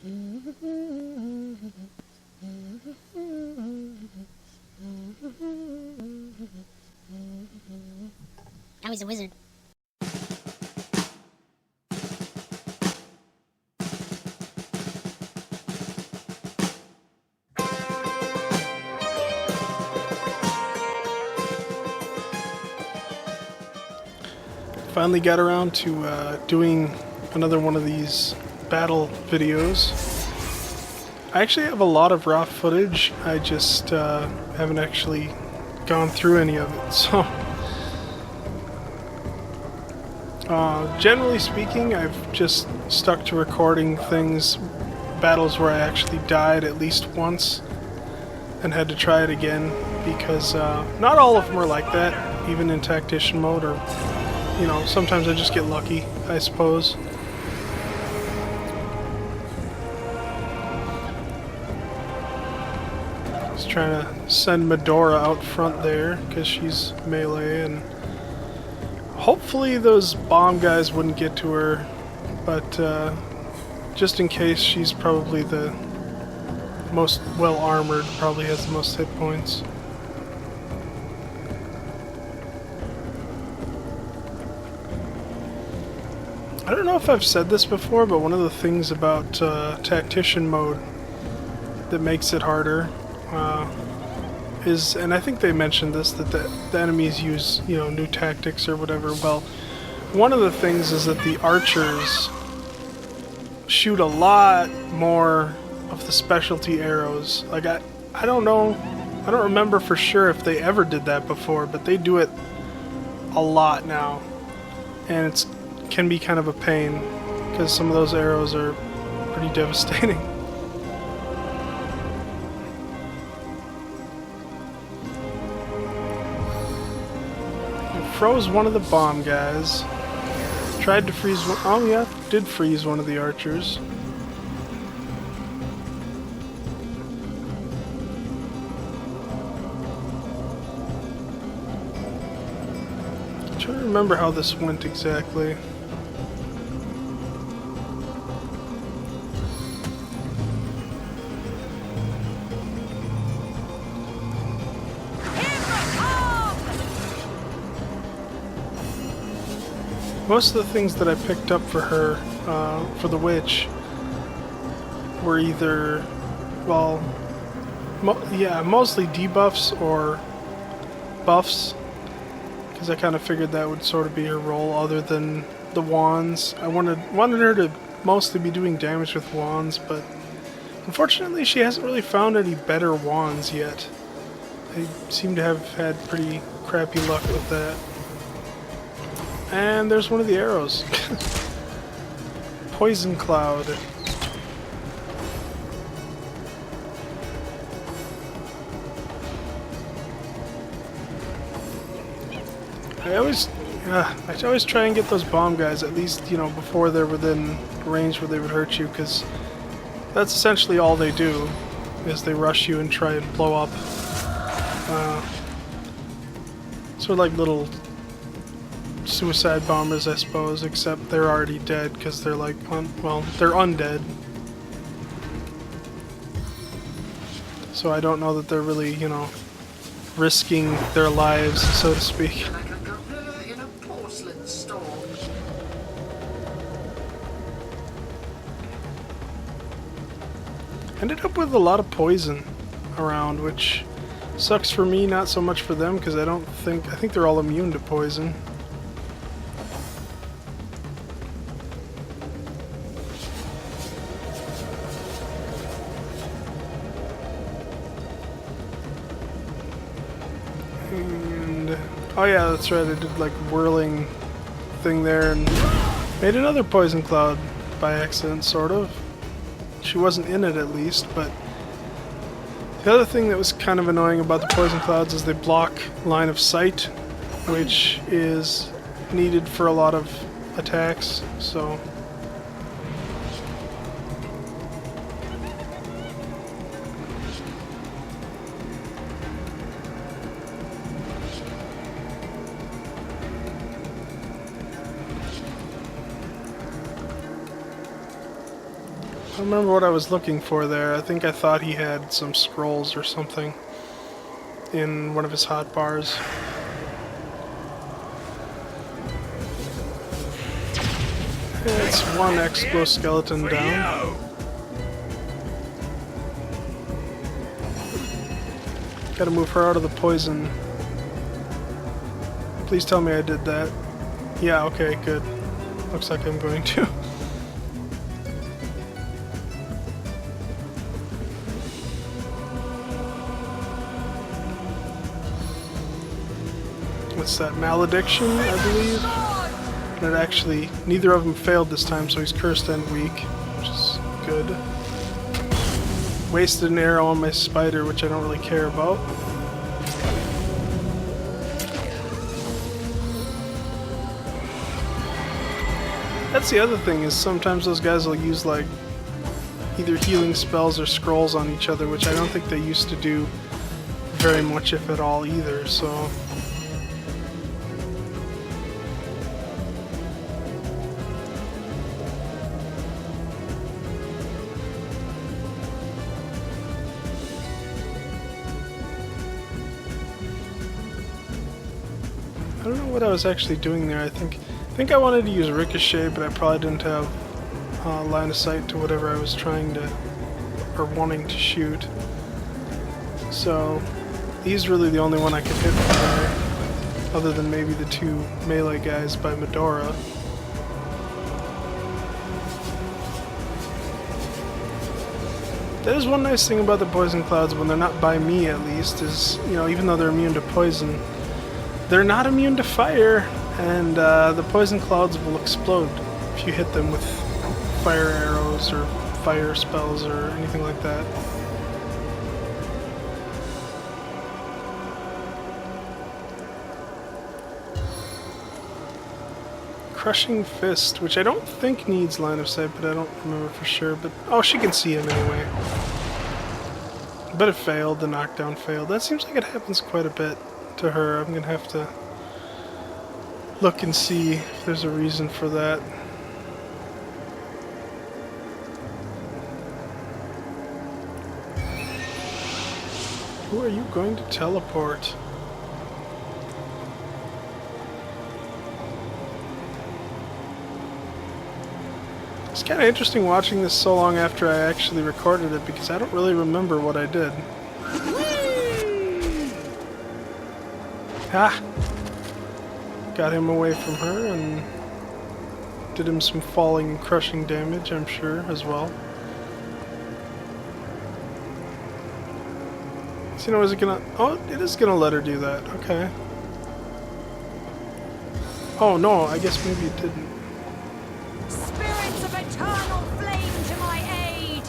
Now he's a wizard. Finally got around to doing another one of these battle videos. I actually have a lot of raw footage, I just haven't actually gone through any of it, so... generally speaking, I've just stuck to recording things, battles where I actually died at least once and had to try it again, because not all of them are like that, even in tactician mode, or, you know, sometimes I just get lucky, I suppose. Just trying to send Medora out front there, because she's melee, and hopefully those bomb guys wouldn't get to her, but just in case, she's probably the most well-armored, probably has the most hit points. I don't know if I've said this before, but one of the things about tactician mode that makes it harder is, and I think they mentioned this, that the enemies use, you know, new tactics or whatever. Well, one of the things is that the archers shoot a lot more of the specialty arrows. Like, I don't know, I don't remember for sure if they ever did that before, but they do it a lot now. And it's can be kind of a pain, because some of those arrows are pretty devastating. I froze one of the bomb guys. Tried to freeze one. Oh yeah, did freeze one of the archers. I'm trying to remember how this went exactly. Most of the things that I picked up for her, for the witch, were either, well, mostly debuffs or buffs, because I kind of figured that would sort of be her role, other than the wands. I wanted her to mostly be doing damage with wands, but unfortunately she hasn't really found any better wands yet. I seem to have had pretty crappy luck with that. And there's one of the arrows. Poison cloud. I always try and get those bomb guys, at least, you know, before they're within range where they would hurt you, because that's essentially all they do, is they rush you and try and blow up. Sort of like little suicide bombers, I suppose, except they're already dead, because they're like, well, they're undead. So I don't know that they're really, you know, risking their lives, so to speak. Like a gorilla in a porcelain store. Ended up with a lot of poison around, which sucks for me, not so much for them, because I think they're all immune to poison. And oh yeah, that's right, I did like whirling thing there and made another poison cloud by accident, sort of. She wasn't in it, at least, but the other thing that was kind of annoying about the poison clouds is they block line of sight, which is needed for a lot of attacks, so... I don't remember what I was looking for there. I think I thought he had some scrolls or something in one of his hot bars. It's one exoskeleton down. Gotta move her out of the poison. Please tell me I did that. Yeah, okay, good. Looks like I'm going to. What's that? Malediction, I believe? And it actually, neither of them failed this time, so he's cursed and weak, which is good. Wasted an arrow on my spider, which I don't really care about. That's the other thing, is sometimes those guys will use like either healing spells or scrolls on each other, which I don't think they used to do very much, if at all, either, so... I don't know what I was actually doing there. I think I wanted to use Ricochet, but I probably didn't have line of sight to whatever I was trying to, or wanting to shoot. So he's really the only one I could hit from there, other than maybe the two melee guys by Medora. That is one nice thing about the poison clouds, when they're not by me at least, is, you know, even though they're immune to poison, they're not immune to fire, and the poison clouds will explode if you hit them with fire arrows or fire spells or anything like that. Crushing Fist, which I don't think needs line of sight, but I don't remember for sure. But oh, she can see him anyway. But it failed, the knockdown failed. That seems like it happens quite a bit to her. I'm gonna have to look and see if there's a reason for that. Who are you going to teleport? It's kind of interesting watching this so long after I actually recorded it, because I don't really remember what I did. Ah! Got him away from her and did him some falling crushing damage, I'm sure, as well. So, you know, is it gonna... Oh, it is gonna let her do that. Okay. Oh, no, I guess maybe it didn't. Spirits of eternal flame to my aid!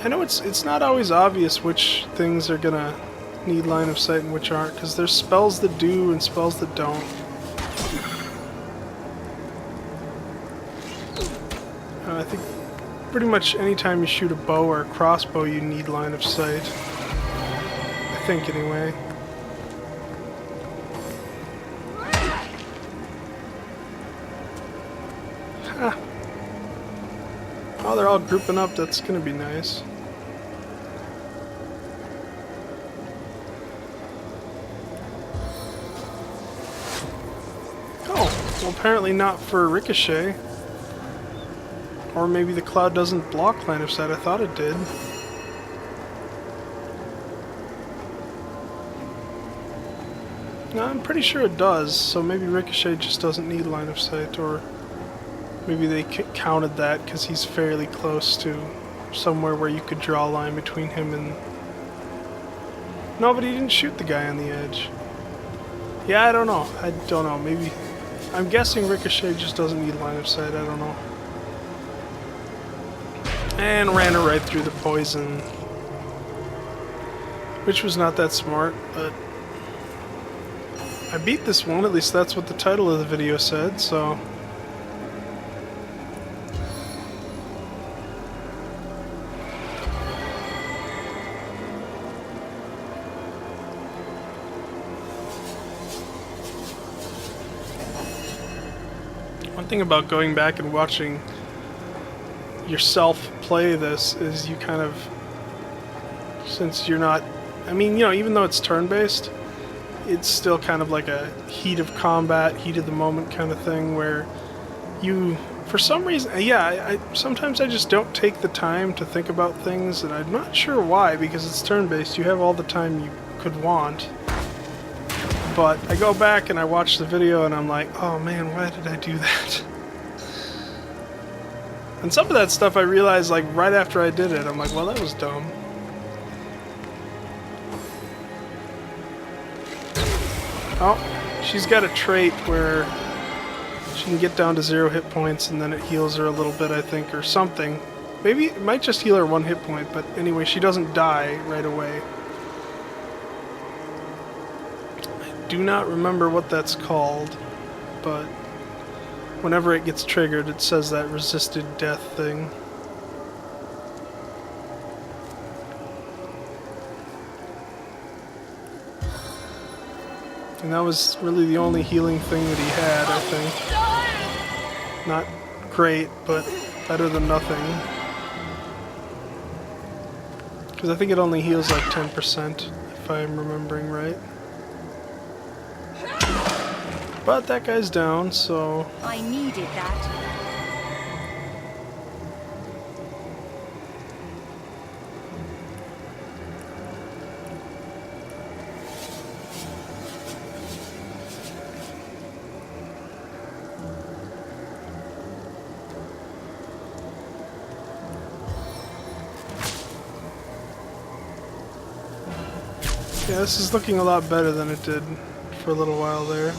I know it's not always obvious which things are gonna need line of sight and which aren't, because there's spells that do and spells that don't. I think pretty much anytime you shoot a bow or a crossbow, you need line of sight. I think, anyway. Huh. Oh, they're all grouping up. That's gonna be nice. Oh, well, apparently not for Ricochet. Or maybe the cloud doesn't block line of sight. I thought it did. No, I'm pretty sure it does, so maybe Ricochet just doesn't need line of sight, or maybe they counted that because he's fairly close to somewhere where you could draw a line between him and... No, but he didn't shoot the guy on the edge. Yeah, I don't know. I don't know. Maybe... I'm guessing Ricochet just doesn't need line of sight. I don't know. And ran her right through the poison. Which was not that smart, but... I beat this one, at least that's what the title of the video said, so... One thing about going back and watching yourself play this is you kind of, since you're not, I mean, you know, even though it's turn-based, it's still kind of like a heat of combat, heat of the moment kind of thing where you, for some reason, yeah, sometimes I just don't take the time to think about things, and I'm not sure why, because it's turn-based, you have all the time you could want. But I go back and I watch the video and I'm like, oh man, why did I do that? And some of that stuff I realized like right after I did it. I'm like, well, that was dumb. Oh, she's got a trait where she can get down to 0 hit points and then it heals her a little bit, I think, or something. Maybe it might just heal her 1 hit point, but anyway, she doesn't die right away. I do not remember what that's called, but whenever it gets triggered, it says that resisted death thing. And that was really the only healing thing that he had, I think. Not great, but better than nothing. Because I think it only heals like 10%, if I'm remembering right. But that guy's down, so... I needed that. Yeah, this is looking a lot better than it did for a little while there.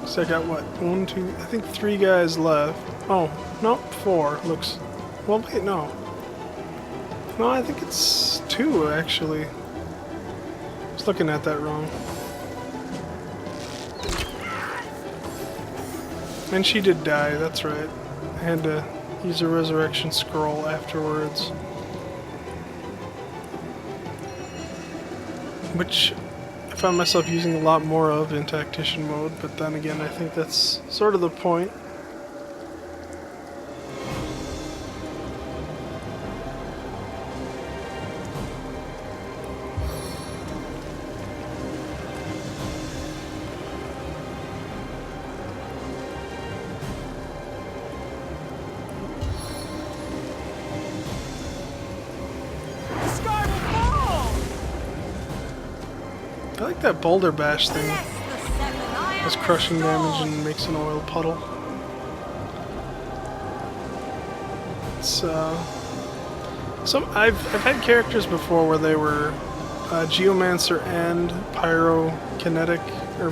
So I got what? 1, 2, I think 3 guys left. Oh, no, 4 looks... Well, wait, no. No, I think it's 2 actually. I was looking at that wrong. And she did die, that's right. I had to use a resurrection scroll afterwards. Which I found myself using a lot more of in tactician mode, but then again, I think that's sort of the point. I like that boulder bash thing. Has crushing damage and makes an oil puddle. It's I've had characters before where they were Geomancer and Pyrokinetic, or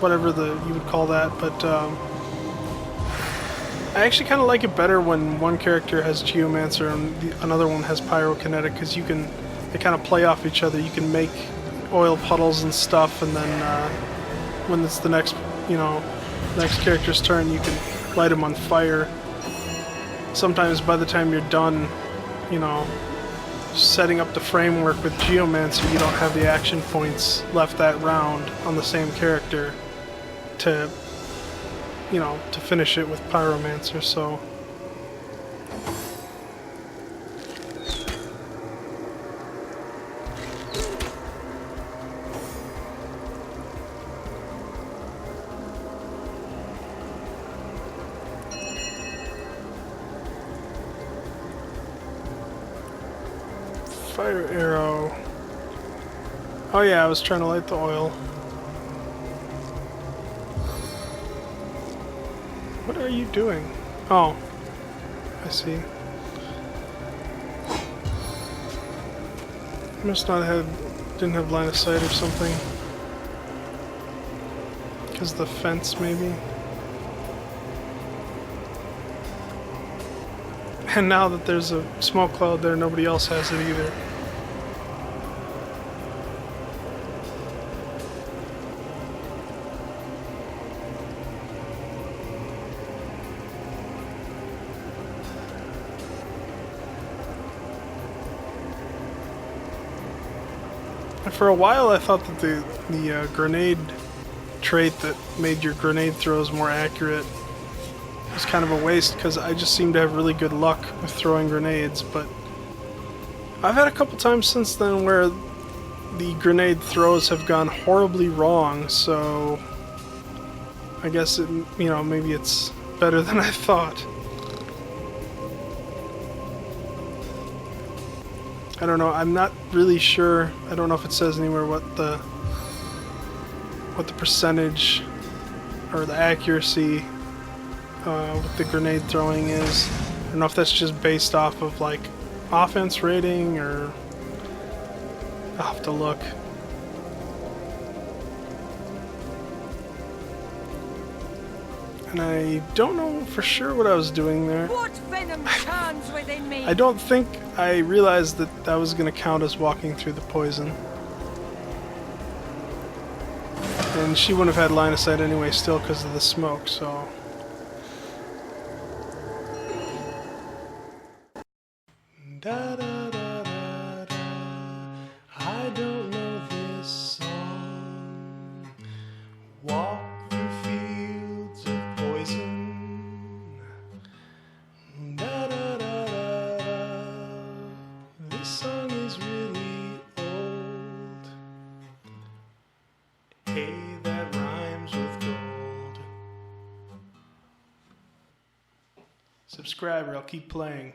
whatever you would call that, but I actually kind of like it better when one character has Geomancer and another one has Pyrokinetic, because they kind of play off each other. You can make oil puddles and stuff, and then when it's the next character's turn, you can light them on fire. Sometimes by the time you're done, setting up the framework with Geomancer, you don't have the action points left that round on the same character to finish it with Pyromancer, so... Fire arrow. Oh yeah, I was trying to light the oil. What are you doing? Oh, I see. Didn't have line of sight or something. Because the fence, maybe. And now that there's a smoke cloud there, nobody else has it either. For a while, I thought that the grenade trait that made your grenade throws more accurate was kind of a waste, because I just seem to have really good luck with throwing grenades, but I've had a couple times since then where the grenade throws have gone horribly wrong, so I guess maybe it's better than I thought. I don't know, I'm not really sure. I don't know if it says anywhere what the percentage or the accuracy with the grenade throwing is. I don't know if that's just based off of like offense rating, or I'll have to look. And I don't know for sure what I was doing there. What venom churns within me? I don't think I realized that that was going to count as walking through the poison. And she wouldn't have had line of sight anyway still because of the smoke, so... Da, da, da, da, da. I don't know this song. Walk through fields of poison. Da, da, da, da, da. This song is really old. Hey, that rhymes with gold. Subscribe or I'll keep playing.